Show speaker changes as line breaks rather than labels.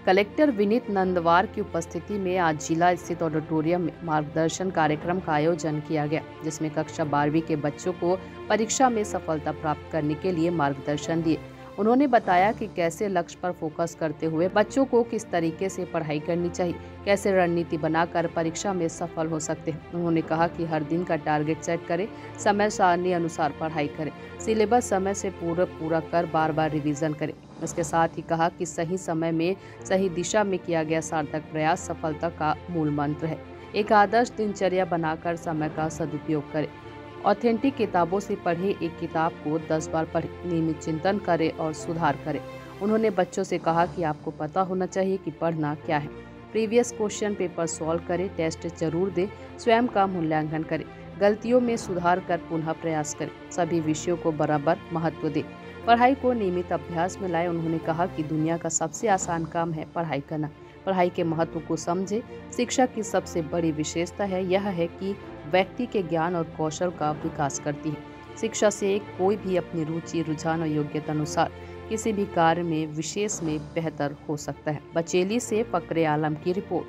Collector Vineet Nandwar की उपस्थिति में आज जिला स्थित ऑडिटोरियम में मार्गदर्शन कार्यक्रम का आयोजन किया गया, जिसमें कक्षा 12वीं के बच्चों को परीक्षा में सफलता प्राप्त करने के लिए मार्गदर्शन दिए। उन्होंने बताया कि कैसे लक्ष्य पर फोकस करते हुए बच्चों को किस तरीके से पढ़ाई करनी चाहिए, कैसे रणनीति बनाकर परीक्षा में सफल हो सकते हैं। उन्होंने कहा कि हर दिन का टारगेट सेट करें, समय सारणी अनुसार पढ़ाई करें, सिलेबस समय से पूरा कर बार बार रिवीजन करें। इसके साथ ही कहा कि सही समय में सही दिशा में किया गया सार्थक प्रयास सफलता का मूल मंत्र है। एक आदर्श दिनचर्या बनाकर समय का सदुपयोग करें, ऑथेंटिक किताबों से पढ़े, एक किताब को 10 बार पढ़े, नियमित चिंतन करें और सुधार करें। उन्होंने बच्चों से कहा कि आपको पता होना चाहिए कि पढ़ना क्या है। प्रीवियस क्वेश्चन पेपर सॉल्व करें, टेस्ट जरूर दें, स्वयं का मूल्यांकन करें, गलतियों में सुधार कर पुनः प्रयास करें, सभी विषयों को बराबर महत्व दें, पढ़ाई को नियमित अभ्यास में लाएं। उन्होंने कहा कि दुनिया का सबसे आसान काम है पढ़ाई करना। पढ़ाई के महत्व को समझे। शिक्षा की सबसे बड़ी विशेषता यह है कि व्यक्ति के ज्ञान और कौशल का विकास करती है। शिक्षा से कोई भी अपनी रुचि, रुझान और योग्यता अनुसार किसी भी कार्य में विशेष में बेहतर हो सकता है। बचेली से फकरे आलम की रिपोर्ट।